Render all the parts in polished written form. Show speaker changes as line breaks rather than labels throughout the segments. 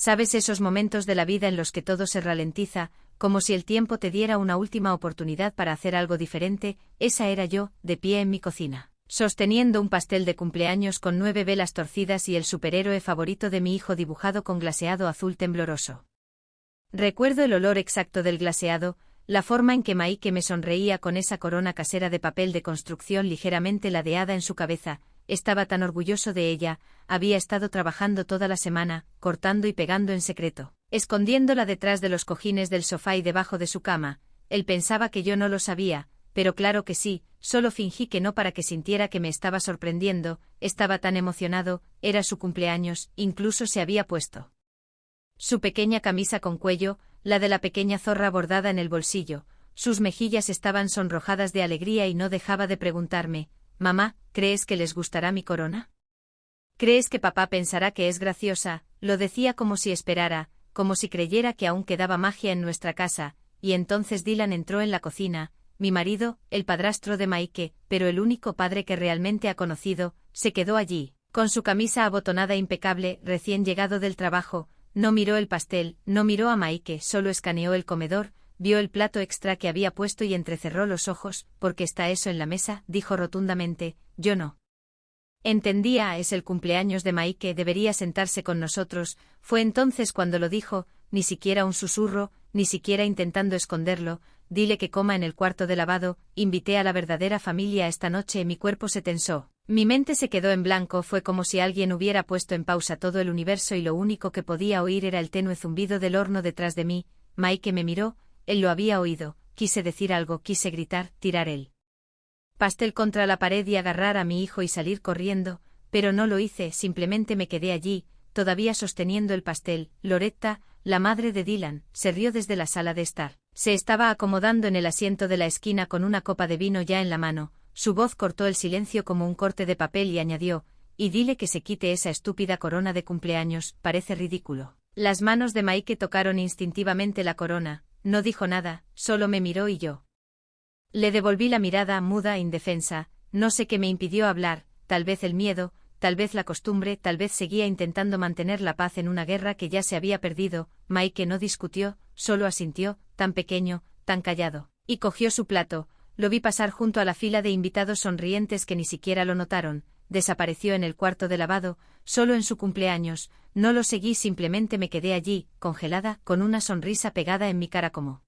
¿Sabes esos momentos de la vida en los que todo se ralentiza, como si el tiempo te diera una última oportunidad para hacer algo diferente? Esa era yo, de pie en mi cocina, sosteniendo un pastel de cumpleaños con 9 velas torcidas y el superhéroe favorito de mi hijo dibujado con glaseado azul tembloroso. Recuerdo el olor exacto del glaseado, la forma en que Maike me sonreía con esa corona casera de papel de construcción ligeramente ladeada en su cabeza. Estaba tan orgulloso de ella, había estado trabajando toda la semana, cortando y pegando en secreto, escondiéndola detrás de los cojines del sofá y debajo de su cama. Él pensaba que yo no lo sabía, pero claro que sí, solo fingí que no para que sintiera que me estaba sorprendiendo. Estaba tan emocionado, era su cumpleaños, incluso se había puesto su pequeña camisa con cuello, la de la pequeña zorra bordada en el bolsillo. Sus mejillas estaban sonrojadas de alegría y no dejaba de preguntarme: «Mamá, ¿crees que les gustará mi corona? ¿Crees que papá pensará que es graciosa?». Lo decía como si esperara, como si creyera que aún quedaba magia en nuestra casa, y entonces Dylan entró en la cocina. Mi marido, el padrastro de Maike, pero el único padre que realmente ha conocido, se quedó allí, con su camisa abotonada impecable, recién llegado del trabajo. No miró el pastel, no miró a Maike, solo escaneó el comedor, vio el plato extra que había puesto y entrecerró los ojos. «¿Por qué está eso en la mesa?», dijo rotundamente. Yo no entendía. «Es el cumpleaños de Maike, debería sentarse con nosotros». Fue entonces cuando lo dijo, ni siquiera un susurro, ni siquiera intentando esconderlo. «Dile que coma en el cuarto de lavado». Invité a la verdadera familia esta noche. Mi cuerpo se tensó. Mi mente se quedó en blanco. Fue como si alguien hubiera puesto en pausa todo el universo y lo único que podía oír era el tenue zumbido del horno detrás de mí. Maike me miró, él lo había oído. Quise decir algo, quise gritar, tirar el pastel contra la pared y agarrar a mi hijo y salir corriendo, pero no lo hice, simplemente me quedé allí, todavía sosteniendo el pastel. Loretta, la madre de Dylan, se rió desde la sala de estar. Se estaba acomodando en el asiento de la esquina con una copa de vino ya en la mano. Su voz cortó el silencio como un corte de papel y añadió: «Y dile que se quite esa estúpida corona de cumpleaños, parece ridículo». Las manos de Maike tocaron instintivamente la corona. No dijo nada, solo me miró y yo le devolví la mirada, muda, indefensa. No sé qué me impidió hablar, tal vez el miedo, tal vez la costumbre, tal vez seguía intentando mantener la paz en una guerra que ya se había perdido. Maike no discutió, solo asintió, tan pequeño, tan callado, y cogió su plato. Lo vi pasar junto a la fila de invitados sonrientes que ni siquiera lo notaron. Desapareció en el cuarto de lavado, solo en su cumpleaños. No lo seguí, simplemente me quedé allí, congelada, con una sonrisa pegada en mi cara como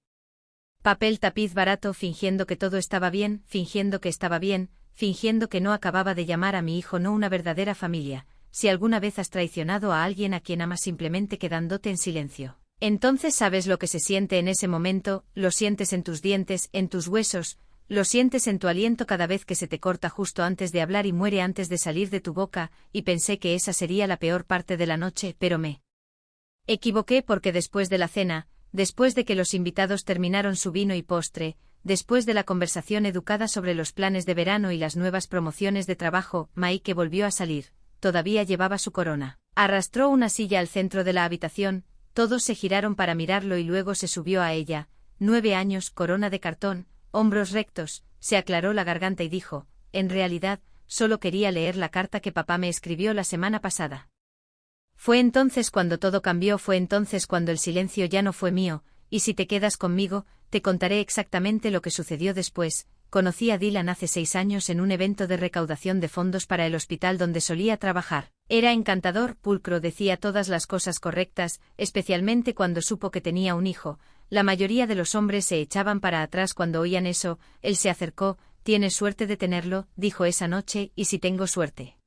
papel tapiz barato, fingiendo que todo estaba bien, fingiendo que estaba bien, fingiendo que no acababa de llamar a mi hijo no una verdadera familia. Si alguna vez has traicionado a alguien a quien amas simplemente quedándote en silencio, entonces sabes lo que se siente en ese momento, lo sientes en tus dientes, en tus huesos, lo sientes en tu aliento cada vez que se te corta justo antes de hablar y muere antes de salir de tu boca, y pensé que esa sería la peor parte de la noche, pero me equivoqué porque después de la cena, después de que los invitados terminaron su vino y postre, después de la conversación educada sobre los planes de verano y las nuevas promociones de trabajo, Maike volvió a salir. Todavía llevaba su corona. Arrastró una silla al centro de la habitación, todos se giraron para mirarlo y luego se subió a ella. 9 años, corona de cartón, hombros rectos, se aclaró la garganta y dijo: «En realidad, solo quería leer la carta que papá me escribió la semana pasada». Fue entonces cuando todo cambió, fue entonces cuando el silencio ya no fue mío, y si te quedas conmigo, te contaré exactamente lo que sucedió después. Conocí a Dylan hace 6 años en un evento de recaudación de fondos para el hospital donde solía trabajar. Era encantador, pulcro, decía todas las cosas correctas, especialmente cuando supo que tenía un hijo. La mayoría de los hombres se echaban para atrás cuando oían eso. Él se acercó. «Tienes suerte de tenerlo», dijo esa noche, «y si tengo suerte,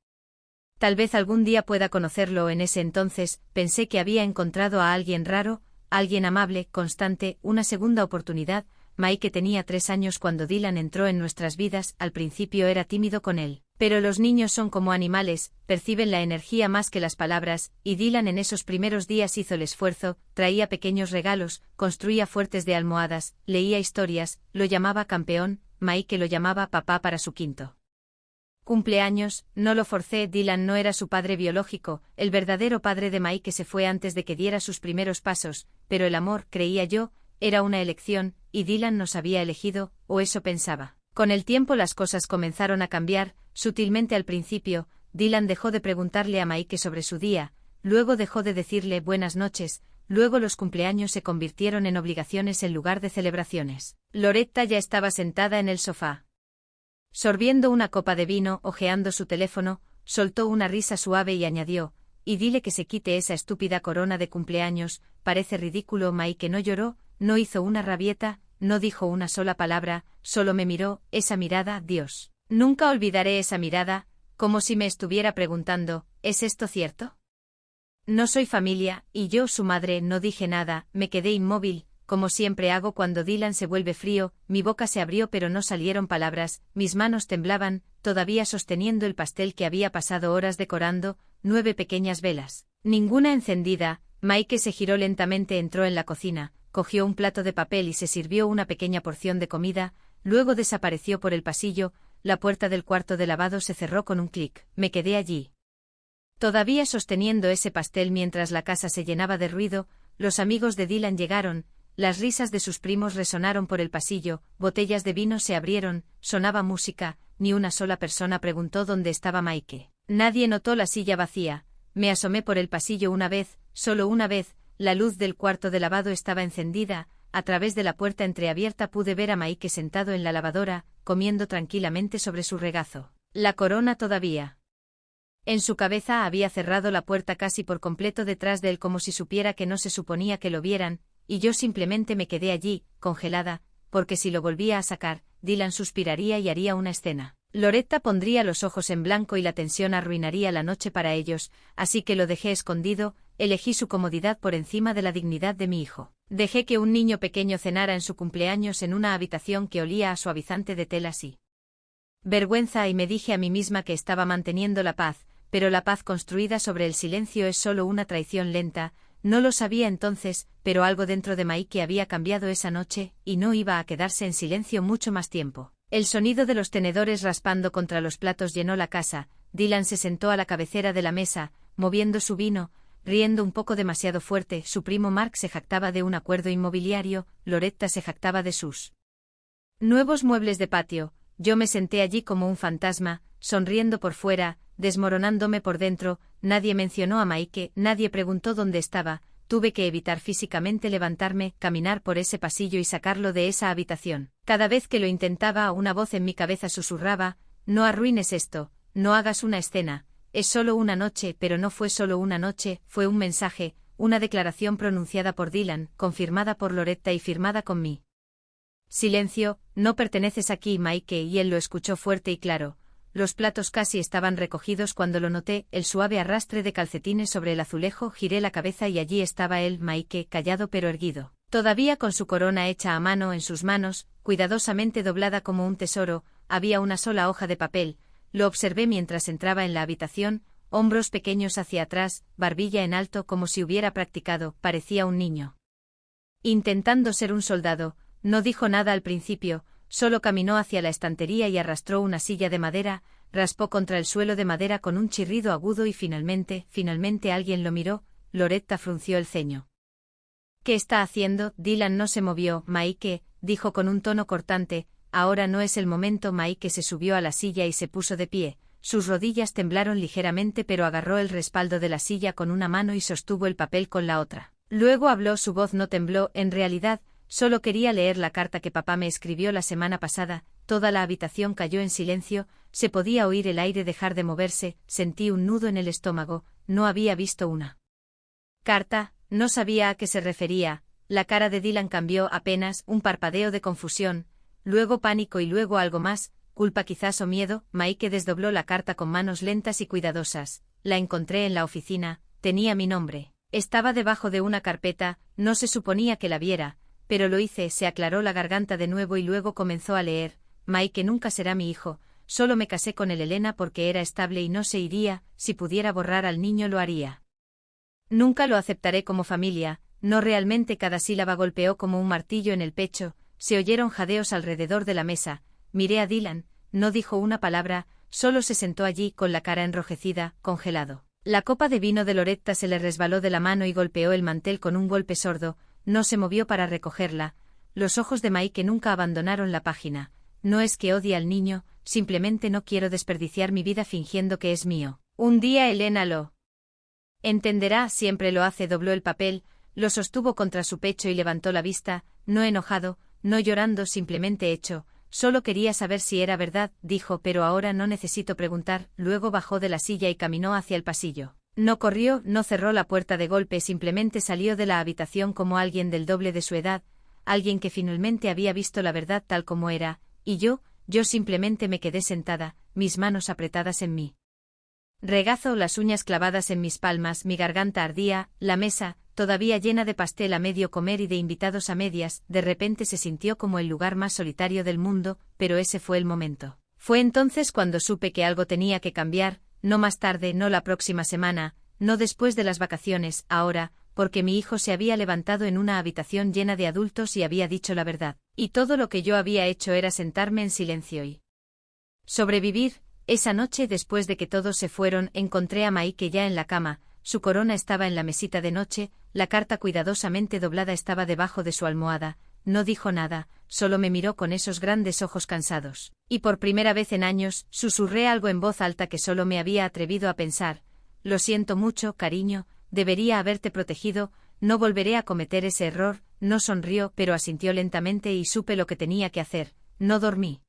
tal vez algún día pueda conocerlo». En ese entonces, pensé que había encontrado a alguien raro, alguien amable, constante, una segunda oportunidad. Maike tenía 3 años cuando Dylan entró en nuestras vidas. Al principio era tímido con él, pero los niños son como animales, perciben la energía más que las palabras, y Dylan en esos primeros días hizo el esfuerzo, traía pequeños regalos, construía fuertes de almohadas, leía historias, lo llamaba campeón. Maike lo llamaba papá para su 5º cumpleaños. No lo forcé. Dylan no era su padre biológico, el verdadero padre de Maike se fue antes de que diera sus primeros pasos, pero el amor, creía yo, era una elección, y Dylan nos había elegido, o eso pensaba. Con el tiempo las cosas comenzaron a cambiar, sutilmente al principio. Dylan dejó de preguntarle a Maike sobre su día, luego dejó de decirle buenas noches, luego los cumpleaños se convirtieron en obligaciones en lugar de celebraciones. Loretta ya estaba sentada en el sofá. Sorbiendo una copa de vino, hojeando su teléfono, soltó una risa suave y añadió, y dile que se quite esa estúpida corona de cumpleaños, parece ridículo. Mike no lloró, no hizo una rabieta, no dijo una sola palabra, solo me miró, esa mirada, Dios. Nunca olvidaré esa mirada, como si me estuviera preguntando, ¿es esto cierto? No soy familia, y yo, su madre, no dije nada, me quedé inmóvil, como siempre hago cuando Dylan se vuelve frío, mi boca se abrió pero no salieron palabras, mis manos temblaban, todavía sosteniendo el pastel que había pasado horas decorando, 9 pequeñas velas, ninguna encendida. Mike se giró lentamente, entró en la cocina, cogió un plato de papel y se sirvió una pequeña porción de comida, luego desapareció por el pasillo, la puerta del cuarto de lavado se cerró con un clic, me quedé allí. Todavía sosteniendo ese pastel mientras la casa se llenaba de ruido, los amigos de Dylan llegaron, las risas de sus primos resonaron por el pasillo, botellas de vino se abrieron, sonaba música, ni una sola persona preguntó dónde estaba Mike. Nadie notó la silla vacía, me asomé por el pasillo una vez, solo una vez, la luz del cuarto de lavado estaba encendida, a través de la puerta entreabierta pude ver a Mike sentado en la lavadora, comiendo tranquilamente sobre su regazo. La corona todavía. En su cabeza había cerrado la puerta casi por completo detrás de él como si supiera que no se suponía que lo vieran, y yo simplemente me quedé allí, congelada, porque si lo volvía a sacar, Dylan suspiraría y haría una escena. Loretta pondría los ojos en blanco y la tensión arruinaría la noche para ellos, así que lo dejé escondido, elegí su comodidad por encima de la dignidad de mi hijo. Dejé que un niño pequeño cenara en su cumpleaños en una habitación que olía a suavizante de telas y vergüenza, y me dije a mí misma que estaba manteniendo la paz, pero la paz construida sobre el silencio es solo una traición lenta. No lo sabía entonces, pero algo dentro de Mike había cambiado esa noche, y no iba a quedarse en silencio mucho más tiempo. El sonido de los tenedores raspando contra los platos llenó la casa. Dylan se sentó a la cabecera de la mesa, moviendo su vino, riendo un poco demasiado fuerte. Su primo Mark se jactaba de un acuerdo inmobiliario, Loretta se jactaba de sus nuevos muebles de patio. Yo me senté allí como un fantasma, sonriendo por fuera, desmoronándome por dentro. Nadie mencionó a Mike, nadie preguntó dónde estaba. Tuve que evitar físicamente levantarme, caminar por ese pasillo y sacarlo de esa habitación. Cada vez que lo intentaba, una voz en mi cabeza susurraba, no arruines esto, no hagas una escena, es solo una noche. Pero no fue solo una noche, fue un mensaje, una declaración pronunciada por Dylan, confirmada por Loretta y firmada con mí. Silencio, no perteneces aquí, Mike, y él lo escuchó fuerte y claro. Los platos casi estaban recogidos cuando lo noté, el suave arrastre de calcetines sobre el azulejo. Giré la cabeza y allí estaba él, Mike, callado pero erguido, todavía con su corona hecha a mano en sus manos, cuidadosamente doblada como un tesoro. Había una sola hoja de papel. Lo observé mientras entraba en la habitación, hombros pequeños hacia atrás, barbilla en alto como si hubiera practicado, parecía un niño intentando ser un soldado. No dijo nada al principio, solo caminó hacia la estantería y arrastró una silla de madera, raspó contra el suelo de madera con un chirrido agudo y finalmente alguien lo miró. Loretta frunció el ceño. ¿Qué está haciendo? Dylan no se movió. Mike, dijo con un tono cortante, ahora no es el momento. Mike se subió a la silla y se puso de pie. Sus rodillas temblaron ligeramente pero agarró el respaldo de la silla con una mano y sostuvo el papel con la otra. Luego habló, su voz no tembló, en realidad, solo quería leer la carta que papá me escribió la semana pasada. Toda la habitación cayó en silencio, se podía oír el aire dejar de moverse, sentí un nudo en el estómago, no había visto una carta, no sabía a qué se refería. La cara de Dylan cambió, apenas un parpadeo de confusión, luego pánico y luego algo más, culpa quizás o miedo. Mike desdobló la carta con manos lentas y cuidadosas. La encontré en la oficina, tenía mi nombre. Estaba debajo de una carpeta, no se suponía que la viera, pero lo hice. Se aclaró la garganta de nuevo y luego comenzó a leer. Mike nunca será mi hijo, solo me casé con él, Elena, porque era estable y no se iría. Si pudiera borrar al niño lo haría. Nunca lo aceptaré como familia, no realmente. Cada sílaba golpeó como un martillo en el pecho, se oyeron jadeos alrededor de la mesa. Miré a Dylan, no dijo una palabra, solo se sentó allí con la cara enrojecida, congelado. La copa de vino de Loretta se le resbaló de la mano y golpeó el mantel con un golpe sordo. No se movió para recogerla. Los ojos de Mike nunca abandonaron la página. No es que odie al niño, simplemente no quiero desperdiciar mi vida fingiendo que es mío. Un día Elena lo Entenderá, siempre lo hace. Dobló el papel, lo sostuvo contra su pecho y levantó la vista, no enojado, no llorando, simplemente hecho. Solo quería saber si era verdad, dijo, pero ahora no necesito preguntar. Luego bajó de la silla y caminó hacia el pasillo. No corrió, no cerró la puerta de golpe, simplemente salió de la habitación como alguien del doble de su edad, alguien que finalmente había visto la verdad tal como era, y yo simplemente me quedé sentada, mis manos apretadas en mi regazo, las uñas clavadas en mis palmas, mi garganta ardía, la mesa, todavía llena de pastel a medio comer y de invitados a medias, de repente se sintió como el lugar más solitario del mundo, pero ese fue el momento. Fue entonces cuando supe que algo tenía que cambiar, no más tarde, no la próxima semana, no después de las vacaciones, ahora, porque mi hijo se había levantado en una habitación llena de adultos y había dicho la verdad, y todo lo que yo había hecho era sentarme en silencio y sobrevivir. Esa noche, después de que todos se fueron, encontré a Mike ya en la cama, su corona estaba en la mesita de noche, la carta cuidadosamente doblada estaba debajo de su almohada. No dijo nada, solo me miró con esos grandes ojos cansados. Y por primera vez en años, susurré algo en voz alta que solo me había atrevido a pensar. Lo siento mucho, cariño, debería haberte protegido, no volveré a cometer ese error. No sonrió, pero asintió lentamente y supe lo que tenía que hacer. No dormí.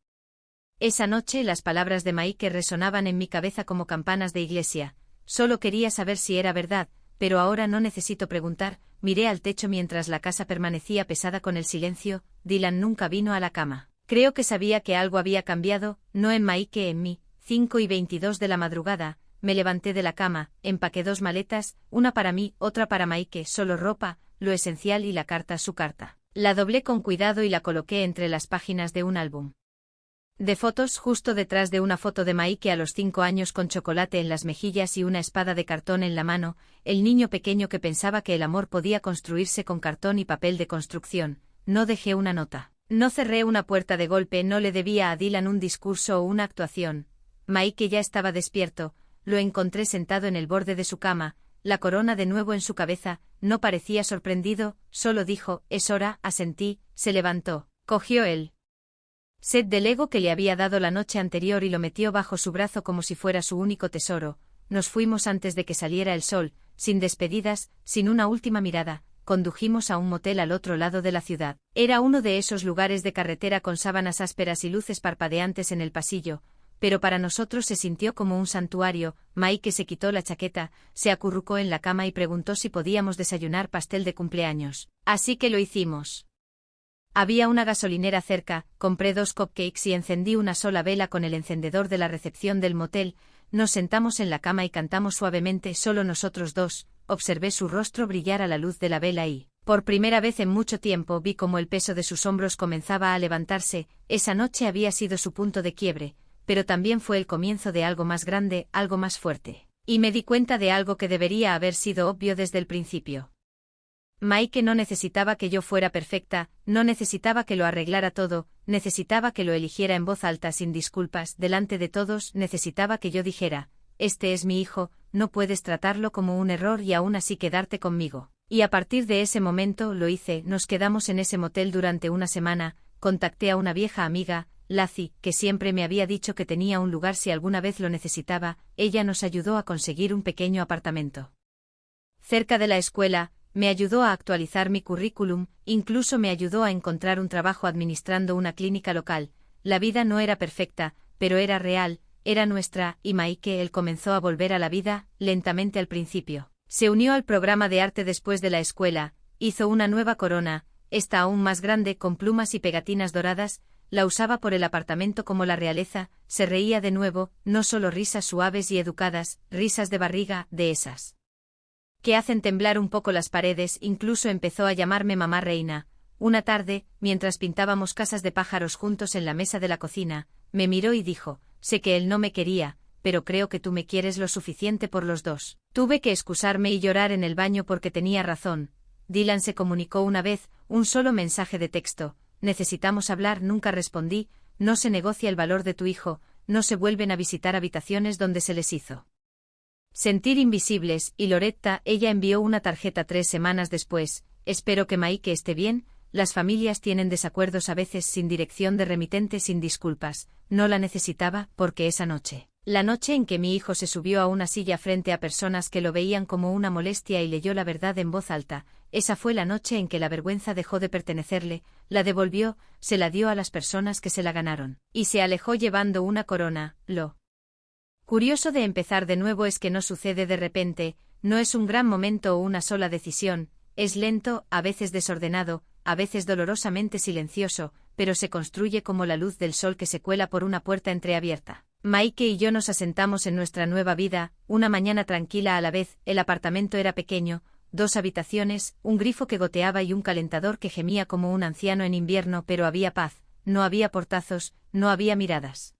Esa noche las palabras de Mike resonaban en mi cabeza como campanas de iglesia. Solo quería saber si era verdad, pero ahora no necesito preguntar. Miré al techo mientras la casa permanecía pesada con el silencio. Dylan nunca vino a la cama. Creo que sabía que algo había cambiado, no en Mike, en mí. 5:22 de la madrugada, me levanté de la cama, empaqué 2 maletas, una para mí, otra para Mike, solo ropa, lo esencial y la carta, su carta. La doblé con cuidado y la coloqué entre las páginas de un álbum de fotos, justo detrás de una foto de Mike a los 5 años con chocolate en las mejillas y una espada de cartón en la mano, el niño pequeño que pensaba que el amor podía construirse con cartón y papel de construcción. No dejé una nota. No cerré una puerta de golpe, no le debía a Dylan un discurso o una actuación. Mike ya estaba despierto, lo encontré sentado en el borde de su cama, la corona de nuevo en su cabeza, no parecía sorprendido, solo dijo, es hora, asentí, se levantó, cogió el set de Lego que le había dado la noche anterior y lo metió bajo su brazo como si fuera su único tesoro. Nos fuimos antes de que saliera el sol, sin despedidas, sin una última mirada. Condujimos a un motel al otro lado de la ciudad. Era uno de esos lugares de carretera con sábanas ásperas y luces parpadeantes en el pasillo, pero para nosotros se sintió como un santuario. Mike se quitó la chaqueta, se acurrucó en la cama y preguntó si podíamos desayunar pastel de cumpleaños. Así que lo hicimos. Había una gasolinera cerca, compré 2 cupcakes y encendí una sola vela con el encendedor de la recepción del motel. Nos sentamos en la cama y cantamos suavemente, solo nosotros dos. Observé su rostro brillar a la luz de la vela y, por primera vez en mucho tiempo, vi cómo el peso de sus hombros comenzaba a levantarse. Esa noche había sido su punto de quiebre, pero también fue el comienzo de algo más grande, algo más fuerte. Y me di cuenta de algo que debería haber sido obvio desde el principio. Mike no necesitaba que yo fuera perfecta, no necesitaba que lo arreglara todo, necesitaba que lo eligiera en voz alta sin disculpas, delante de todos, necesitaba que yo dijera, este es mi hijo, no puedes tratarlo como un error y aún así quedarte conmigo. Y a partir de ese momento lo hice, nos quedamos en ese motel durante una semana, contacté a una vieja amiga, Lacey, que siempre me había dicho que tenía un lugar si alguna vez lo necesitaba. Ella nos ayudó a conseguir un pequeño apartamento cerca de la escuela, me ayudó a actualizar mi currículum, incluso me ayudó a encontrar un trabajo administrando una clínica local. La vida no era perfecta, pero era real, era nuestra, y Mike él comenzó a volver a la vida, lentamente al principio. Se unió al programa de arte después de la escuela, hizo una nueva corona, esta aún más grande con plumas y pegatinas doradas, la usaba por el apartamento como la realeza, se reía de nuevo, no solo risas suaves y educadas, risas de barriga, de esas que hacen temblar un poco las paredes. Incluso empezó a llamarme mamá reina. Una tarde, mientras pintábamos casas de pájaros juntos en la mesa de la cocina, me miró y dijo, sé que él no me quería, pero creo que tú me quieres lo suficiente por los dos. Tuve que excusarme y llorar en el baño porque tenía razón. Dylan se comunicó una vez, un solo mensaje de texto, necesitamos hablar, nunca respondí, no se negocia el valor de tu hijo, no se vuelven a visitar habitaciones donde se les hizo sentir invisibles. Y Loretta, ella envió una tarjeta 3 semanas después, espero que Mike esté bien, las familias tienen desacuerdos a veces sin dirección de remitente, sin disculpas, no la necesitaba porque esa noche La noche en que mi hijo se subió a una silla frente a personas que lo veían como una molestia y leyó la verdad en voz alta, esa fue la noche en que la vergüenza dejó de pertenecerle, la devolvió, se la dio a las personas que se la ganaron, y se alejó llevando una corona. Lo curioso de empezar de nuevo es que no sucede de repente, no es un gran momento o una sola decisión, es lento, a veces desordenado, a veces dolorosamente silencioso, pero se construye como la luz del sol que se cuela por una puerta entreabierta. Mike y yo nos asentamos en nuestra nueva vida, una mañana tranquila a la vez, el apartamento era pequeño, 2 habitaciones, un grifo que goteaba y un calentador que gemía como un anciano en invierno, pero había paz, no había portazos, no había miradas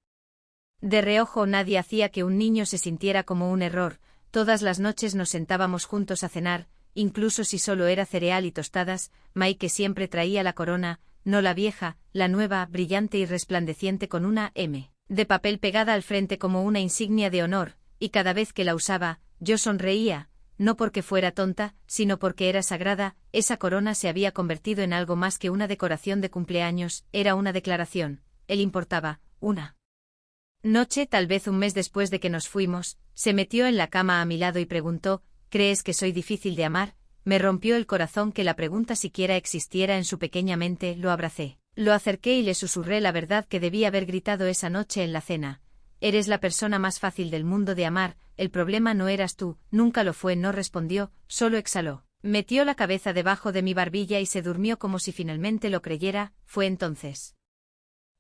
de reojo, nadie hacía que un niño se sintiera como un error, todas las noches nos sentábamos juntos a cenar, incluso si solo era cereal y tostadas, Mike siempre traía la corona, no la vieja, la nueva, brillante y resplandeciente con una M de papel pegada al frente como una insignia de honor, y cada vez que la usaba, yo sonreía, no porque fuera tonta, sino porque era sagrada, esa corona se había convertido en algo más que una decoración de cumpleaños, era una declaración, él importaba, una noche, tal vez un mes después de que nos fuimos, se metió en la cama a mi lado y preguntó, ¿crees que soy difícil de amar? Me rompió el corazón que la pregunta siquiera existiera en su pequeña mente, lo abracé. Lo acerqué y le susurré la verdad que debía haber gritado esa noche en la cena. Eres la persona más fácil del mundo de amar, el problema no eras tú, nunca lo fue, no respondió, solo exhaló. Metió la cabeza debajo de mi barbilla y se durmió como si finalmente lo creyera, fue entonces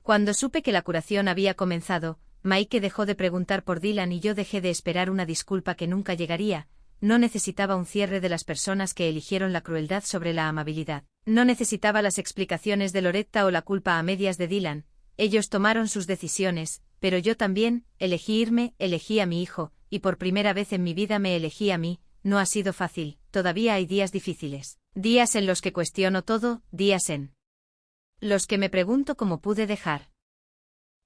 cuando supe que la curación había comenzado. Mike dejó de preguntar por Dylan y yo dejé de esperar una disculpa que nunca llegaría. No necesitaba un cierre de las personas que eligieron la crueldad sobre la amabilidad. No necesitaba las explicaciones de Loretta o la culpa a medias de Dylan. Ellos tomaron sus decisiones, pero yo también, elegí irme, elegí a mi hijo, y por primera vez en mi vida me elegí a mí. No ha sido fácil, todavía hay días difíciles. Días en los que cuestiono todo, días en los que me pregunto cómo pude dejar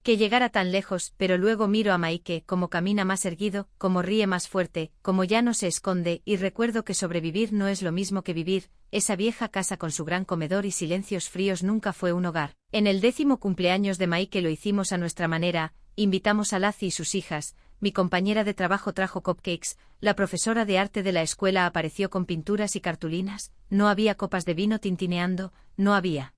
que llegara tan lejos, pero luego miro a Mike, cómo camina más erguido, cómo ríe más fuerte, cómo ya no se esconde, y recuerdo que sobrevivir no es lo mismo que vivir. Esa vieja casa con su gran comedor y silencios fríos nunca fue un hogar. En el 10º cumpleaños de Mike lo hicimos a nuestra manera, invitamos a Lacey y sus hijas, mi compañera de trabajo trajo cupcakes, la profesora de arte de la escuela apareció con pinturas y cartulinas, no había copas de vino tintineando, no había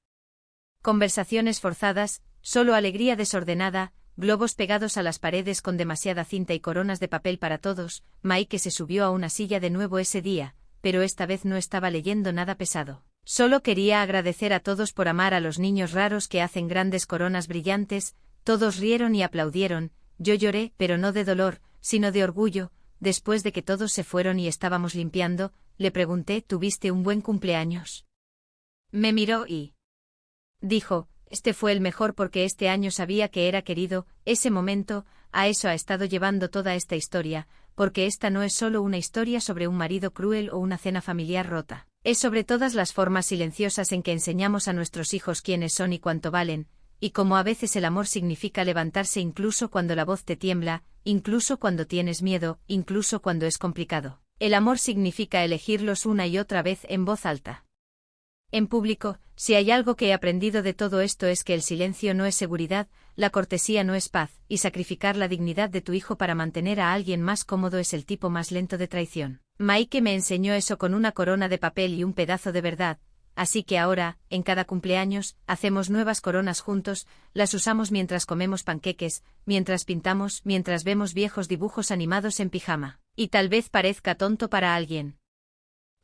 conversaciones forzadas, solo alegría desordenada, globos pegados a las paredes con demasiada cinta y coronas de papel para todos. Mike se subió a una silla de nuevo ese día, pero esta vez no estaba leyendo nada pesado. Solo quería agradecer a todos por amar a los niños raros que hacen grandes coronas brillantes. Todos rieron y aplaudieron, yo lloré, pero no de dolor, sino de orgullo. Después de que todos se fueron y estábamos limpiando, le pregunté, ¿tuviste un buen cumpleaños? Me miró y dijo, este fue el mejor porque este año sabía que era querido. Ese momento, a eso ha estado llevando toda esta historia, porque esta no es solo una historia sobre un marido cruel o una cena familiar rota. Es sobre todas las formas silenciosas en que enseñamos a nuestros hijos quiénes son y cuánto valen, y cómo a veces el amor significa levantarse incluso cuando la voz te tiembla, incluso cuando tienes miedo, incluso cuando es complicado. El amor significa elegirlos una y otra vez en voz alta. En público, si hay algo que he aprendido de todo esto es que el silencio no es seguridad, la cortesía no es paz, y sacrificar la dignidad de tu hijo para mantener a alguien más cómodo es el tipo más lento de traición. Mike me enseñó eso con una corona de papel y un pedazo de verdad, así que ahora, en cada cumpleaños, hacemos nuevas coronas juntos, las usamos mientras comemos panqueques, mientras pintamos, mientras vemos viejos dibujos animados en pijama. Y tal vez parezca tonto para alguien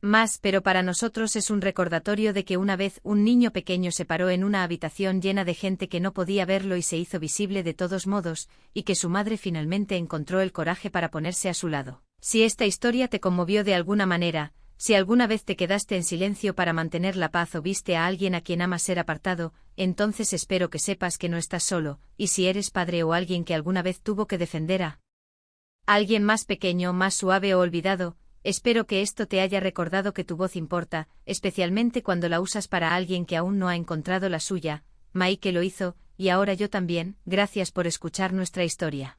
más, pero para nosotros es un recordatorio de que una vez un niño pequeño se paró en una habitación llena de gente que no podía verlo y se hizo visible de todos modos, y que su madre finalmente encontró el coraje para ponerse a su lado. Si esta historia te conmovió de alguna manera, si alguna vez te quedaste en silencio para mantener la paz o viste a alguien a quien amas ser apartado, entonces espero que sepas que no estás solo, y si eres padre o alguien que alguna vez tuvo que defender a alguien más pequeño, más suave o olvidado, espero que esto te haya recordado que tu voz importa, especialmente cuando la usas para alguien que aún no ha encontrado la suya. Mike lo hizo, y ahora yo también. Gracias por escuchar nuestra historia.